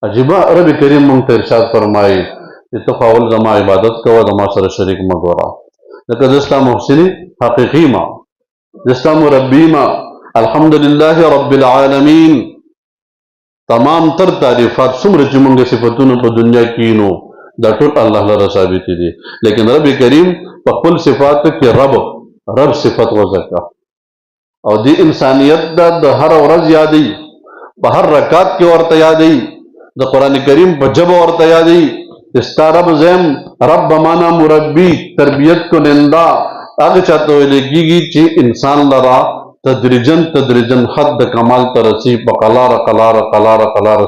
عجیبه رب کریم مونږ ته ارشاد فرمایي چې ته خو اول زما عبادت کوه زما سره شریک مه ګوره ځکه زه ستا محسن حقیقي ما زه ستا مربي ما الحمدلله رب العالمین تمام تر تعریفات څومره چې مونږ صفتونه په دنیا کې نو دا ټول الله لره ثابت دي لیکن رب کریم په خپل صفاتو کې رب صفت وځکه او دی انسانیت د هر ورځ یادې په هر رکعت کې ورته یادې د قران کریم په جبه ورته یادې ستا رب زم رب معنا مربی تربیت کو نندا هغه چاته ویل کېږي چې انسان لرا تدریجن حد د کمال ته رسي په قلار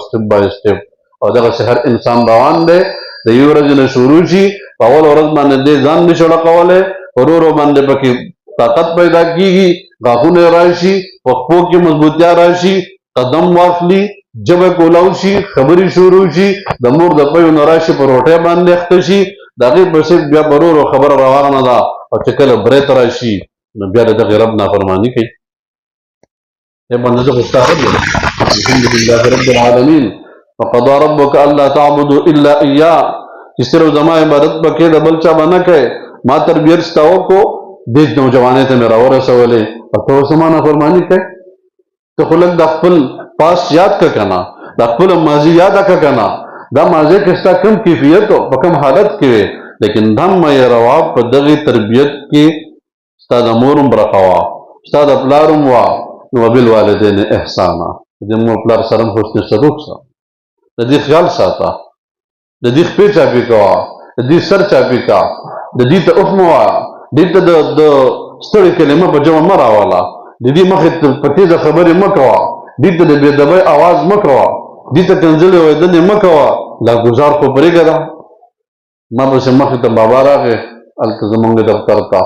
سټپ بای سټپ او دغه هر انسان روان دی د یو ورځې نه شروع شي په اول ورځ باندې دې ځان نشو ډکولی ورو باندې پکې طاقت پیدا کیږي غاښونه راشي پښو کې مضبوطیا راشي قدم واخلي جبه کولاو شي خبرې شروع شي د مور د پيو نه راشي په روټۍ باندې اخته شي د هغې پسې بیا ورو خبره روانه ده او چې کله برېت راشي نو بیا د دغې رب نافرماني کوي ای بنده زه خو ستا رب یم الحمدلله رب العالمین وقضى ربك الا تعبدوا الا اياه چې صرف زما عبادت پکې د بل چا به نه کوې ما تربیت ستا وکړو دې نوجوانۍ ته مې راورسولې او ته اوس زما نافرماني کوې ته خو لږ د خپل پاس یاد که که نه د خپل ماضي یاده که که نه دا ماضي کې ستا کم کیفیت او په کم حالت کې وې لیکن دم مې روا په دغې تربیت کې ستا د مور هم برخه وه ستا د پلار هم وه نو وبالوالدین احسانا د مور پلار سره هم حسن سلوک سه د دې خیال ساته د دې خپې چاپې کوه د دې سر چاپې کا د دې ته اف مه وایه دې ته د ستړې کلمه په جمع مه راوله د دې مخې په تیزه خبرې مه کوه دې ته د بېدبۍ اواز مه کوه دې ته کنځلې ویدنې مه کوه لا ګزار خو پرېږه ده ما پسې مخې ته بابا راغې هلته زمونږ دفتر ته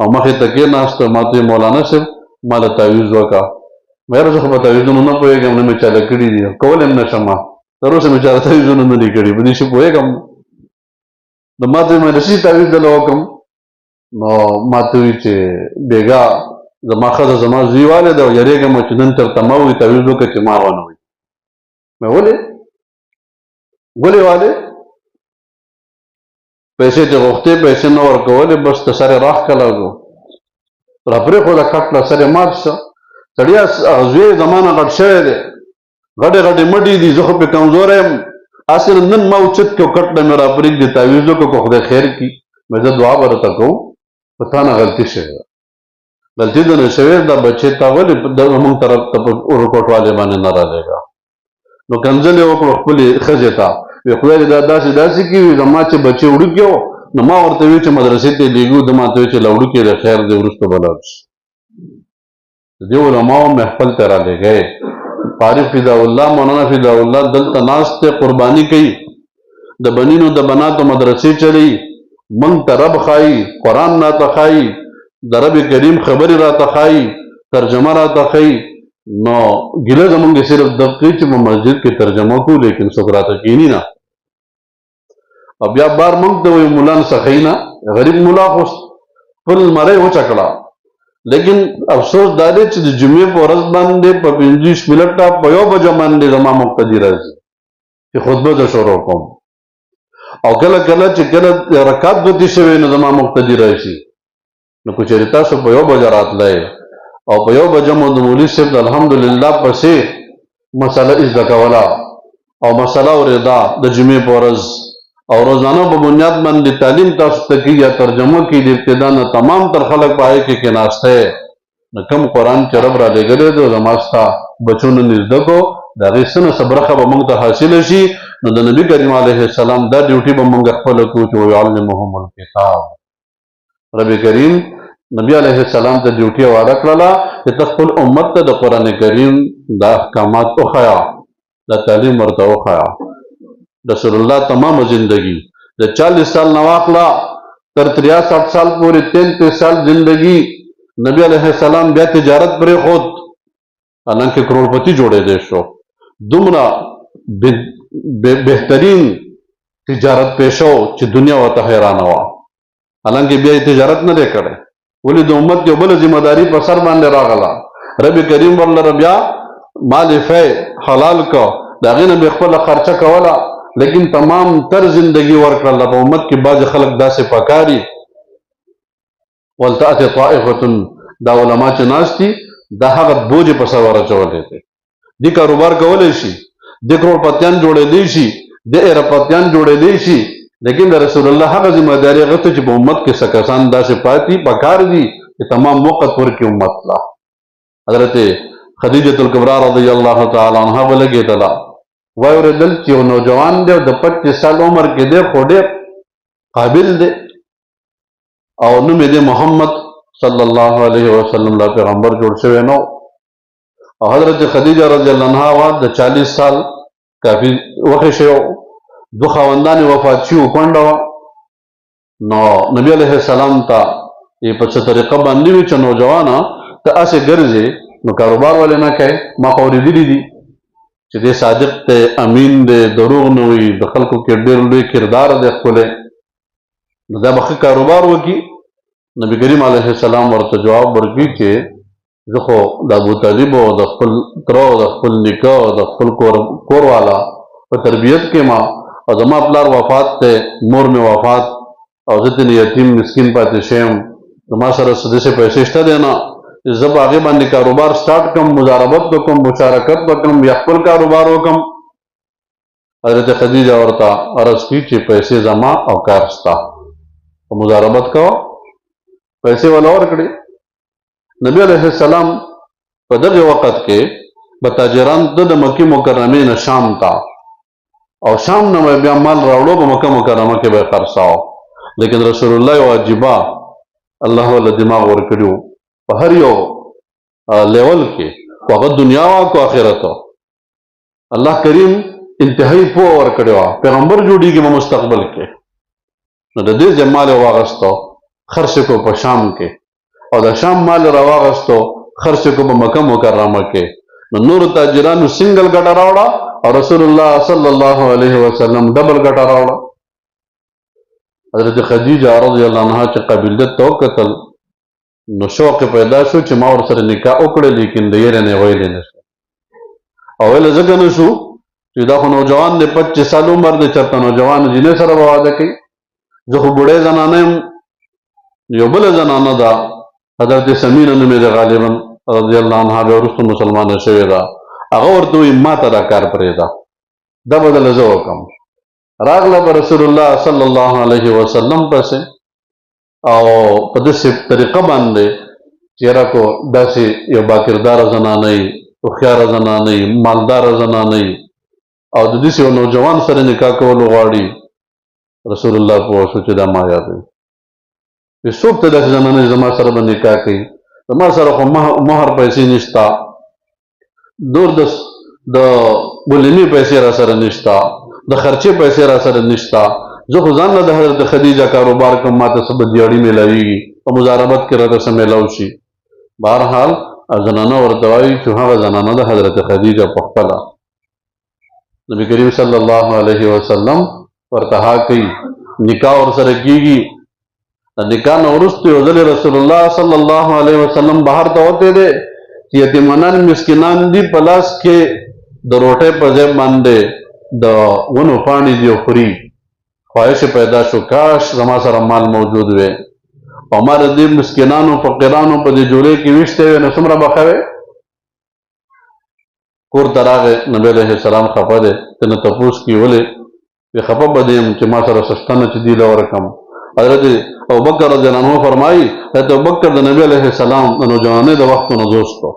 او مخې ته کېناسته ما ته مولانا صاحب ما له تعویض وکړه یاره زه خو په تعویضونو نه پوهېږم نه مې چاله کړي دي کولی هم نه شم تر اوسه مې چاله تعویضونه نه دي کړي په دې شي پوهېږم نو ما ته مې رسي تعویض دله وکړم نو ما ته وایي چې بېګا زما ښځه زما زوی والی ده او یارېږم چې نن چېرته ما وایي تعویض وکړه چې ما ونه وایي مې ولې والی پیسې چې غوښتې پیسې نه ورکولې بس ته سر یې راښکلی و راپرېښوده کټ له سر یې مات شه سړیا زوی زما نه غټ شوی دی غټې مټې دي زه خو پې کمزوری یم هسې نن ما اوچت کړ کټ له مې راپرېږدي تعویض وکړو که خدای خیر کړي مې زه دعا به درته کوم په تا نه غلطي شوې ده غلطي دې نه شوې دا بچې تا ولې زموږ طرف ته په ورکوټوالې باندې نه رالېږه نو کنځلې وکړو خپلې ښځې ته وی خدای دې دا داسې کړي زما چې بچې وړوکی و نو ما ورته وی چې مدرسې ته یې لېږو ده ما ته وی چې له وړوکي دی خیر دی وروسته به لاړ شي د دې علماو محفل ته رالېږی فارغ فضا الله مولانا فضا الله دلته ناست دی قرباني کوي د بنینو د بناتو مدرسې چلی موږ ته رب ښایي قرآن راته ښایي د رب کریم خبرې راته ښایي ترجمه راته ښایي نو ګیله زمونږ صرف دغه چې په مسجد کې ترجمه کوو لیکن څوک راته کښېني نه او بیا بار موږ ته وایي ملا نه سخی نه غریب ملا خو خپل زمری وچه کړه لیکن افسوس دا دی چې د جمعې په ورځ باندې په 25 منټه په 1 بجه باندې زما مقتدي راځي چې خطبه زه شروع کوم او کله چې کله رکعت دوتې شوی نو زما مقتدي راشي نو که چېرې تاسو په 1 بجه راتلی او په 1 بجه مو د مولوي صاحب د الحمدلله پسې مسله زده کوله او مسله اورېده د جمعې په ورځ او روزانه په بنیاد باندې تعلیم تاسو ته کېږي یا ترجمه کېږي د ابتدا نه تمام تر خلک په هغې کې کېناستی نو کوم قرآن چې رب رالیږلی دی زما ستا بچو نن زده کړو د هغې څه نه څه برخه به موږ ته حاصله شي نو د نبي کریم علیه السلام دا ډیوټي به موږ خپله کړو چې ویعلمهم الکتاب رب کریم نبی علیه السلام ته ډیوټي وعده کړله چې ته خپل امت ته د قرآن کریم دا احکامات وښیه دا تعلیم ورته وښیه رسول الله تمام زندگی د 40 سال نه واخله تر 63 سال پورې 33 سال زندگی نبی علیه السلام بیا تجارت پرېښود حالانکه کروڑپتی جوړېدی شو دومره بهترین تجارت پیشه و چې دنیا ورته حیرانه وه حالانکه بیا یې تجارت نه دی کړی ولې د امت یو بله ذمهداري په سر باندې راغله رب کریم ورلره بیا مال فی حلال کو د هغې نه به یې خپله خرچه کوله، لیکن تمام تر زندگی ورکړله. په امت کې بعضې خلک داسې پکاري ولتأتي طائفة، دا علما چې ناست دي دا هغه بوجې په سر ورچولی دی. دې کاروبار کولی شي، دې کروڑپتیان جوړېدی شي، دې ایرپتیان جوړېدی شي، لیکن د رسول الله هغه ذمہ داري هغه ته چې په امت کې څه کسان داسې پاتې پکار دي چې تمام وقت ورکړي امت ته. حضرت خدیجة الکبرا رضی الله تعالی عنها ولګېدله، وایي اورېدل چې یو نوجوان دی د 25 سال عمر کې دی خو ډېر قابل دی او نوم یې دی محمد صلی الله علیه وسلم لا پیغمبر جوړ شوی نو. او حضرت خدیجه رضی الله عنها وا د 40 سال کافی وخت شو، دو خاوندان وفات شي کونډه وه. نو نبی علیه السلام ته یې په څه طریقه باندې وي چې نوجوانه ته هسې ګرځې نو کاروبار ولې نه کوې؟ ما خو اورېدلي دي چې دی صادق دی، امین دی، دروغ نه وي، د خلکو کې ډېر لوی کردار دی ښکلی، نو دا به ښه کاروبار وکړي. نبی کریم علیه السلام ورته جواب ورکړي چې زه خو د ابوطالب او د خپل تره او د خپل نیکه او د خپل کور والا په تربیت کې ما او زما پلار وفات دی، مور مې وفات او زه ځینې یتیم مسکین پاتې شوی یم، زما سره څه داسې پیسې شته دی نه چې زه په هغې باندې کاروبار سټارټ کړم، مضاربت وکړم، مشارکت وکړم یا خپل کاروبار وکړم. حضرت خدیجه ورته عرض کړي چې پیسې زما او کار ستا، په مضاربت کوه، پیسې ولا ورکړي. نبی علیه السلام په دغه وخت کې به تاجران د مکې مکرمې نه شام ته او شام نه بیا مال راوړو په مکه مکرمه کې به خرڅاو. لیکن رسول الله یو عجیبه الله ولا دماغ ورکړي په هر یو لیول کې، خو هغه دنیا وه کو آخرت وه. الله کریم انتهایی پوه ورکړې وه، پیغمبر جوړېږي په مستقبل کې. نو د دې ځای مال یې واغستو خرڅ کو په شام کې، او د شام مال راواغستو خرڅ کو په مکه مکرمه کې. نو نور تاجرانو سنگل ګټه راوړه او رسول الله صلی الله علیه وسلم ډبل ګټه راوړه. حضرت خدیجه رضی الله عنها چې قبیلت ته وکتل نو شوق پیدا شو چې ما ورسره نکاح وکړی، لیکن د یېرې نه ویلی نه شو. او ویله ځکه نه شو چې دا خو نوجوان دی، 25 سال عمر دی، چېرته نوجوان جینۍ سره به واده کوي. زه خو بوډۍ زنانه یم. یو بله زنانه ده حضرت سمینه نوم یې دی غالبا رضی الله عنها، بیا وروسته مسلمانه شوې ده. هغه ورته وایي ما ته دا کار پرېږده، دا به دله زه وکړم. راغله به رسول الله صلی الله علیه وسلم پسې او په داسې طریقه باندې چې یاره کو داسې یو باکرداره زنانه یي، هوښیاره زنانه یي، مالداره زنانه یي او د داسې یو نوجوان سره نکاح کول غواړي. رسول الله پوه شو چې دا ما یادوي، چې څوک ته داسې زنانه زما سره به نکاح کوي، زما سره خو مهر پیسې نشته، نور د بولینې پیسې را سره نشته، د خرچې پیسې را سره نشته. زه خو ځان نه د حضرت خدیجه کاروبار کوم، ما ته څه بدیاړي میلاویږي، په مضاربت کې راته څه میلاو شي. بهرحال زنانه ورته وایي چې هغه زنانه د حضرت خدیجه په خپله نبی کریم صلی الله علیه وسلم ورته ها کوي، نکاح ورسره کېږي. د نکاح نه وروسته یو ځلې رسول الله صلی الله علیه وسلم بهر ته وتی دی چې یتیمانان مسکینان دي، په لاس کې د روټۍ په ځای باندې د ونو پاڼې دي او خوري. خواهش پیدا شو کاش زما سره مال موجود وي او ما د دې مسکینانو فقیرانو په دې جولۍ کې ویشتی وی، نو څومره به ښه وی. کور ته راغی، نبی علیه السلام خفه دی، ته نه تپوس کړي ولې؟ وی خفه به دی یم چې ما سره څه شته نه چې دې له ورکړم. حضرت ابوبکر رضی الله عنه فرمایي حضرت ابوبکر د نبی علیه السلام د نوجوانۍ د وختونو دوست و،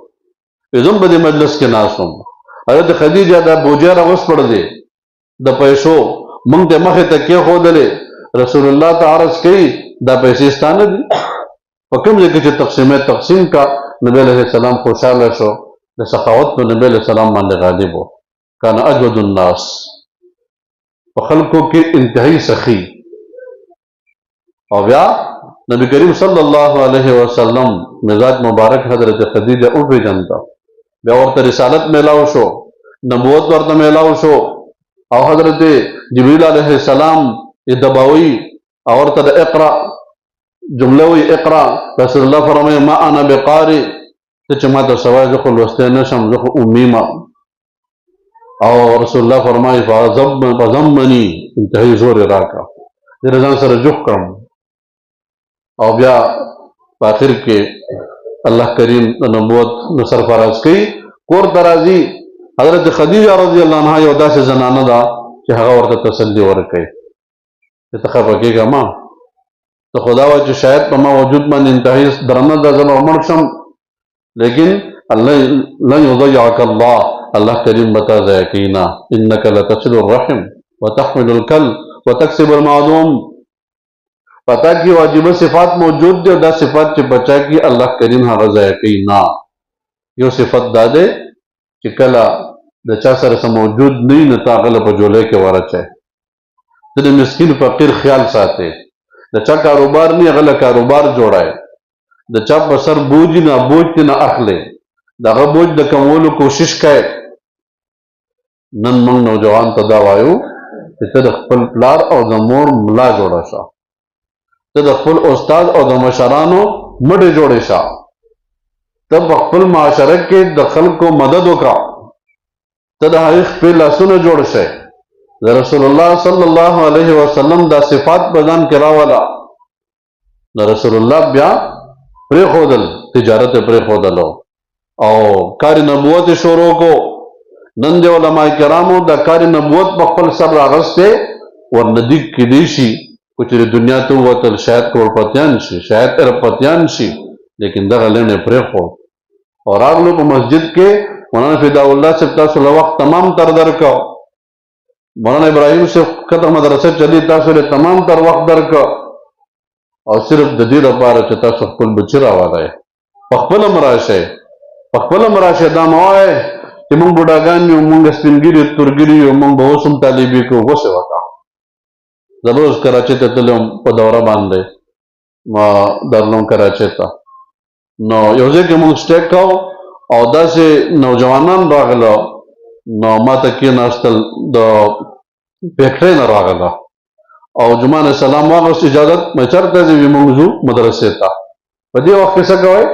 وی زه هم په دې مجلس کې ناست وم. حضرت خدیجه دا بوجۍ راوسپړدې د پیسو، موږ ته مخې ته کېښودلې. رسول الله ته عرض کوي دا پیسې ستا نه دي، په کوم ځای کې چې تقسیم کا. نبی علیه السلام خوشحاله شو، د سخاوت په نبی علیه السلام باندې غالب و. کان اجود الناس، په خلکو کې انتهایی سخي. او بیا نبی کریم صلی الله علیه وسلم مزاج مبارک حضرت خدیجه وپېژنده، بیا ورته رسالت میلاو شو، نبوت ورته میلاو شو، او حضرت جبریل علیه السلام یې دباوي او ورته د اقرا جمله وی اقرا. رسول الله فرمایي ما انا بقارئ، ته چې ما ته سوای زه خو لوستی نه شم، زه خو امي یم. او رسول الله فرمایي فضمني انتهایی زور راکا دې ځان سره جوخ کړم او بیا په اخر کې الله کریم د نبوت نو سرفراز کوي کور درازي حضرت خدیجه رضی الله عنها یو داسې زنانه ده چې هغه ورته تسلی ورکوي چې ته خفه کېږه ما ته خدا وایي چې شاید په ما وجود باندې انتهایی درنه ده زه به مړ شم لیکن لن يضيعك الله الله کریم بتا ضایع کوي نه انک لتصل الرحم وتحمل الکل وتکسب المعدوم پتا کی واجب صفات موجود دي دا صفات چې بچا کی الله کریم هغه ضایع کوي نه یو صفت دا ده چې کله د چا سره سم موجود نه نه تاغله په جولې کې ورچه ته د مسکین فقیر خیال ساتي د چا کاروبار نه غله کاروبار جوړای د چا په سر بوج نه نه اخلي دغه بوج د کمولو کوشش کوي نن موږ نوجوان ته دا وایو چې ته د خپل پلار او د مور ملا جوړه شه ته د خپل استاد او د مشرانو مټې جوړې شه ته په خپل معاشره کې د خلکو مدد وکړه ته د هغې خپل لاسونه جوړ شئ د رسول الله صلی الله علیه وسلم دا صفات په ځان کې راوله د رسول الله بیا پرېښودل تجارت یې پرېښودلو او کار نبوت شروع کو نن د علماء کرامو د کار نبوت په خپل سر راغسته ورندیک کېدی شي کو چې دنیا ته ووتل شاید کروڑپتیان شي شاید اربپتیان شي لیکن دغه لینې پرېښود او راغلو په مسجد کې مولانا فدا الله صاحب تاسو له وخت تمام تر درکو مولانا ابراهیم صاحب کته مدرسه چلی تاسو له تمام تر وخت درکو او صرف د دې لپاره چې تاسو خپل بچی راوړای په خپل مراشه دا موای چې موږ بوډاګان یو موږ سپینګری تورګری یو موږ به اوسم طالبې کو غوسه وکړه زروز کراچۍ ته تلم په دوره باندې ما درلم کراچۍ ته نو یو ځای کې موږ سټیک کوو او داسې نوجوانان راغله نو ما ته کېناستل د فیکټرۍ نه راغله او جمعه نه سلام واغوست اجازت مې چېرته ځې وي موږ ځو مدرسې ته په دې وخت کې څه کوئ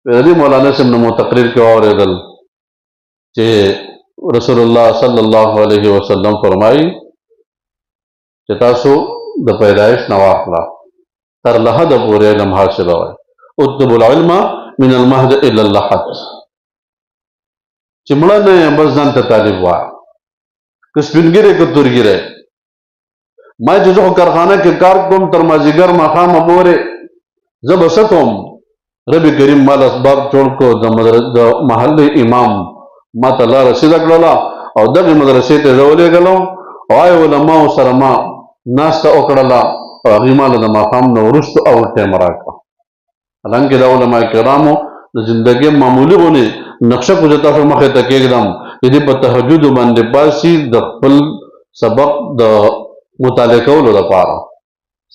د دې مولانا صاحب نه مو تقریر کې واورېدل چې رسول الله صلی الله علیه وسلم فرمایي چې تاسو د پیدایش نه واخله تر لحد پورې علم حاصلوئ اطلبوا العلم من المهد الى اللحد چې مړه نه یم بس ځان ته طالب وایه که سپینګیری که تورګیری ما چې زه خو کارخانه کې کار کوم تر مازدیګر ماښامه پورې زه به څه کوم رب کریم مال اسباب جوړ کړو د محلې امام ما ته لاره سیده کړله او دغې مدرسې ته زه ولېږلم او علماو سره ما ناسته وکړله او هغې ما له د ماښام نه وروستو اول ټایم راکړه حالانکې د علما کرامو د زندګۍ معمولي غونې نقشه خو زه تاسو مخې ته کېږدم چې دې په تهجدو باندې پاسي د خپل سبق د مطالعه کولو لپاره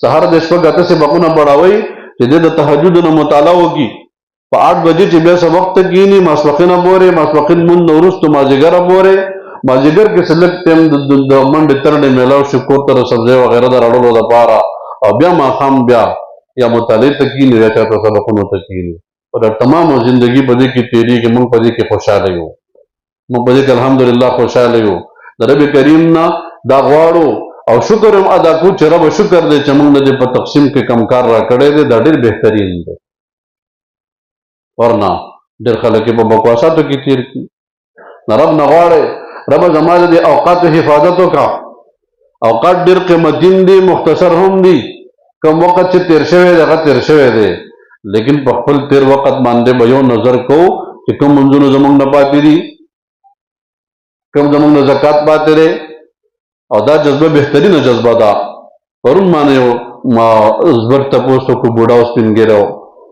سهار د شپږ اته سبقونه بړاوئ چې دې د تهجد نه مطالعه وکړي په 8 بجې چې بیا سبق ته کښېني ماسپښینه پورې ماسپښین لمونځ نه وروستو مازدیګره پورې مازدیګر کې څه لږ ټایم د منډې ترډې میلاو شي کور ته د سبزۍ وغیره د راوړلو لپاره او بیا ماښام بیا یا مطالعې ته کښېني یا چاته سبقونو ته کښېني او د تمامو زندګي په دې کې تېرېږي موږ په دې کې خوشحاله یو موږ په دې کې الحمدلله خوشحاله یو د رب کریم نه دا غواړو او شکر هم ادا کو چې رب شکر دی چې موږ دې په تقسیم کې کم کار را کړی دی دا ډېر بهترین دی ورنه ډېر خلک په بکواساتو کې تېر کړي نه رب نه غواړئ رب زما د اوقاتو حفاظت وکړه اوقات ډېر قیمتین دي مختصر هم دي کوم وخت چې تېر شوی دی هغه تېر شوی دی لیکن په خپل تېر وخت باندې به یو نظر کوو چې کوم منځونه زموږ نه پاتې دي کوم زموږ نه زکات پاتې دی او دا جذبه بهترینه جذبه ده پرون ما نه یو زبر تپوس وکړو بوډا او سپین ږیری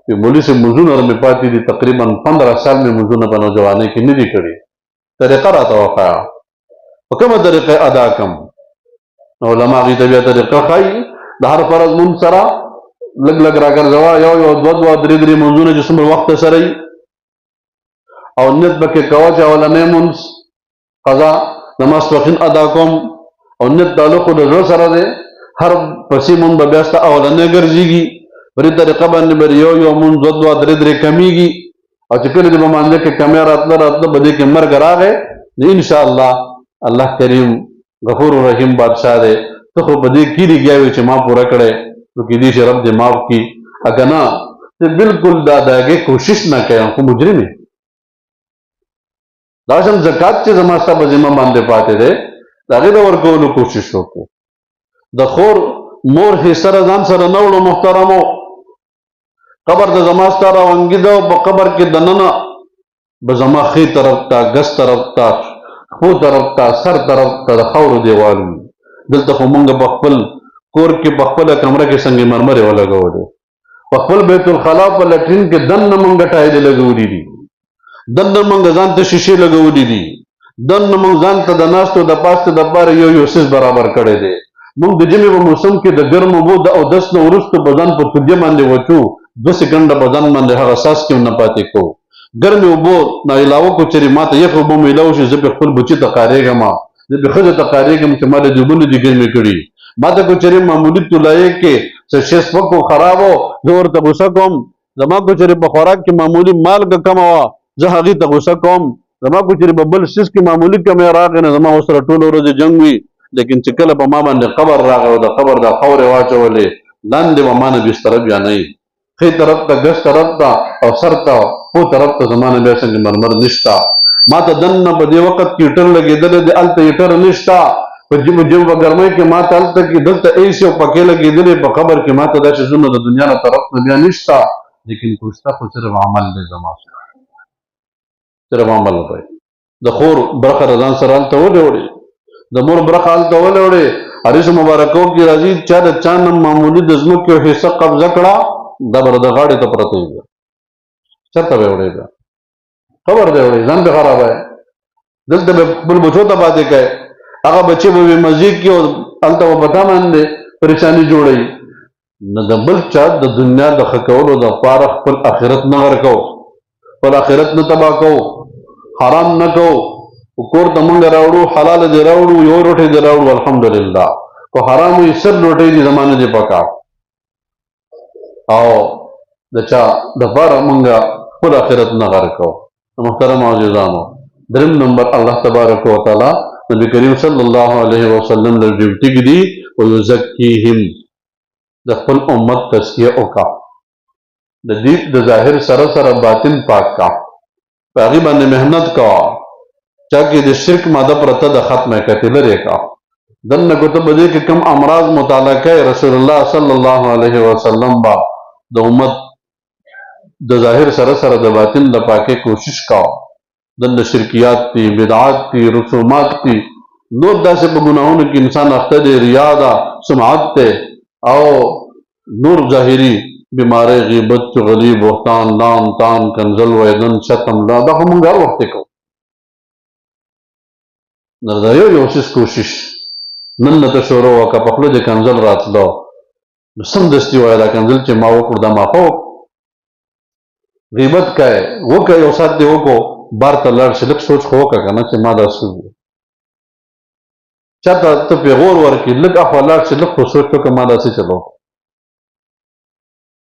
چې مولوي صاحب منځونه مې پاتې دي تقریبا 15 سال مې منځونه په نوجوانۍ کې نه دي کړي طریقه راته وښایه په کومه طریقه ادا کړم علما هغې ته بیا طریقه ښایي د هر فرض مونځ سره لږ لږ راګرځوه یو دوه درې منځونه چې څومره وخت سره وي او نیت پکې کوه چې اولنی مونځ قضا د ماسپښین ادا کوم او نیت تعلق د زړه سره دی هر پسې مونځ به بیا ستا اولنی ګرځېږي په دې طریقه باندې به یو مونځ دوه درې کمیږي او چې کله دې په مانځه کې کمی راتله په دې کې مرګ راغی ان شاء الله الله کریم غفور رحیم بادشاہ دے تو خو بدی کیری گیا وی چې ما پورا کړي نو کې دې چې رب دې معاف کی اګه نه ته بالکل داګه کوشش نه کوي خو مجرم دی دا شم زکات چې زماستا په ذمہ باندې پاتې ده داګه د ورکولو کوشش وکړو د خور مور حصہ ځان سره نوړو محترمو قبر د زماستا راونګي دا په قبر کې دننه بزما خي طرف تا ګس طرف تا خو طرف تا سر طرف تا د خور دیوال دلته خو مونږ په خپل کور کې په خپل کمره کې څنګه مرمر ولګولې په خپل بیت الخلا په لټرین کې دنه مونږ ټای دی لګولې دي دنه مونږ ځان ته شیشې لګولې دي دنه مونږ ځان ته د ناستو د پاسته د بار یو سیس برابر کړی دی مونږ د جمعې په موسم کې د ګرمو بو د او دس نو وروسته بدن په تجه باندې وچو 2 سکند بدن باندې هغه ساس کې نه پاتې کو ګرمي وبو نه علاوه کو چې ماته یخ وبو ملاو شي زه په خپل بچی ته قاریږم زه به خزه ته قاریږم چې ماته جوبونه دي ګرمي کړي ماته کو چې معمولی تولای کې څه شیس پکو خرابو زور ته غوسه کوم زما کو چې په خوراک کې معمولی مالګه کم وا زه هغه ته غوسه کوم زما کو چې په بل سیس کې معمولی کم راغی نه زما سره ټول ورځ جنگ وي لیکن چې کله په ما باندې قبر راغی او د قبر د خور واچولې لاندې و مانه بستر بیا نه خي طرف ته ګس طرف ته او سر ته په طرف ته زمانه بیا څنګه مرمر نشتا ما ته دنه په دې وخت کې ټر لګېدل د الته ټر نشتا په جم په ګرمۍ کې ما ته الته کې دلته ایسي او پکې لګېدل په قبر کې ما ته دا چې زونه د دنیا نه طرف نه بیا نشتا لیکن کوشتا خو صرف عمل دی زما صرف عمل دی د خور برخه رضان سره ته وړي د مور برخه ته وړي حدیث مبارکو کې راځي چې د چانم معمولی د زمو کې حصہ قبضه کړه دا بر د غاړې ته پرته وي چرته به وړي دا خبر دی وړي ځان به خراب ہے دلته به بل بچو ته باندې کوي هغه بچي به مزید کې او الته وبتا باندې پریشانی جوړي نه د بل چا د دنیا د خکولو د پاره خپل آخرت نه ورکو خپل آخرت نه تباہ کو حرام نه کو کور ته مونږ راوړو حلال دی راوړو یو روټي دی راوړو الحمدلله کو حرام یې سر روټي دی زمانه دی پکا او د چا د بار مونږه خپل آخرت نه ورکو محترم عزیزانو دریم نمبر الله تبارک و تعالی نبی کریم صلی الله علیه وسلم له ډیوټي کې دی او یزکیهم د خپل امت تزکیه وکا د دې د ظاهر سره سره باطن پاک کا په هغه باندې مهنت کا چا کې د شرک ماده پرته د ختمه کتل لري کا دنه کو ته بده کې کم امراض مطالعه کوي رسول الله صلی الله علیه وسلم با د امت د ظاهر سره سره د باطن د پاکه کوشش کا دنه شرکیات تی بدعات تی رسومات تی نور داسې په ګناهونو کې انسان اخته دی ریا ده سمعت ته او نور ظاهری بیماری غیبت چغلی بہتان لان تان کنزل ویدن شتم لا دا هم هر وخت کو نردایو یو سیس کوشش نن نه ته شروع وکړه په خپل د کنزل راتلو نو سم دستی وای دا کنزل چې ما وکړ دا ما خو غیبت کای وکړه یو سات دی وکړو بار ته لړ شلک سوچ خو وکړه کنه چې ما دا سو چاته ته په غور ورکی لږ اخوالات چې لږ خو سوچ وکړه ما دا څه چلو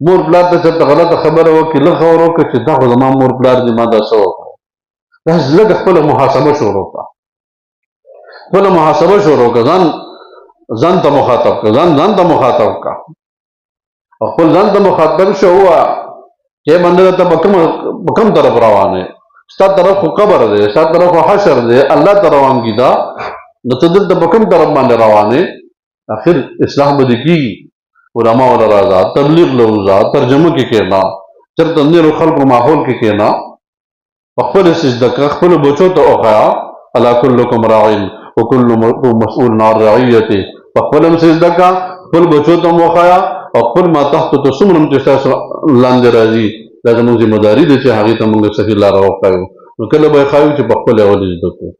مور پلار ته چې غلطه خبره وکړي لږ خبر وکړه چې دا خو زما مور پلار دي ما دا څه وکړه دا لږ خپل محاسبه شروع کړه خپل محاسبه شروع کړه ځان ته مخاطب کړه ځان ته مخاطب کړه خپل ځان ته مخاطب شو چې باندې ته بکم طرف روانه ستا طرف خو قبر دی ستا طرف خو حشر دی الله ته روان کی دا نو ته دلته بکم طرف باندې روانه اخر اصلاح به کیږي علماء ولا راځه تبلیغ لوزا ترجمه کې کېنا چرته نور خلق ماحول کې کېنا خپل سجده خپل بچو ته اوخیا الا كلكم راع وكل مسؤول عن رعيته خپل سجده کا خپل بچو ته اوخیا او خپل ما تحت ته سمرم چې تاسو لاندې راځي دا زموږ ذمہ داری ده چې هغه ته موږ صحیح لار راوښایو نو کله به خایو چې خپل اول زده کو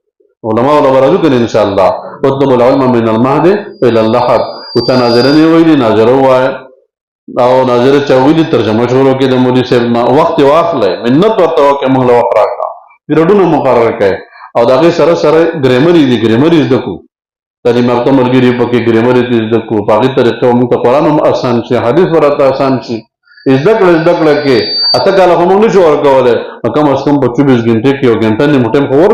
علماء ولا راځو کنه ان شاء الله وطلب العلم من المهد الى اللحد او ناظرنی ویلی ناظر وای او ناظر چویلی ترجمه شروع کې د مولوی صاحب نه وخت واخلې منت ورته وکه موږ له وخت راکا پیریډونه مقرر کړي او داغه سره سره ګرامر دي ګرامر زده کو تعلیم یافته مرګري پکې ګرامر زده کو په هغه طریقه موږ قرآن هم آسان شي حدیث ورته آسان شي زده کړه کې اته کله هم نشو ورکوله کم از کم په 24 غنټه کې یو غنټه نه موټم خور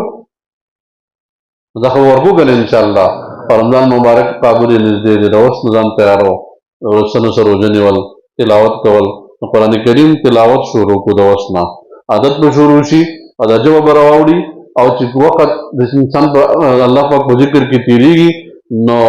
دغه ورکو کنه ان شاء الله رمضان مبارک قابل نږدې دی د اوس نظام تیارو ورسره سره وجنی ول تلاوت کول قرآن کریم تلاوت شروع کو د اوس نه عادت به شروع شي او د جواب راوړي او چې وخت د انسان په الله پاک په ذکر کې تیریږي نو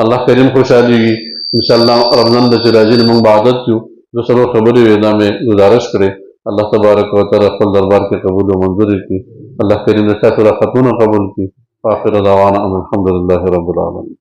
الله کریم خوشاليږي ان شاء الله رمضان د راځي موږ عادت یو د سره خبرې وینا مې گزارش کړې الله تبارک وتعالى خپل دربار کې قبول او منظور کړي الله کریم د تاسو راحتونه قبول کړي واخر دعوانا ان الحمد لله رب العالمين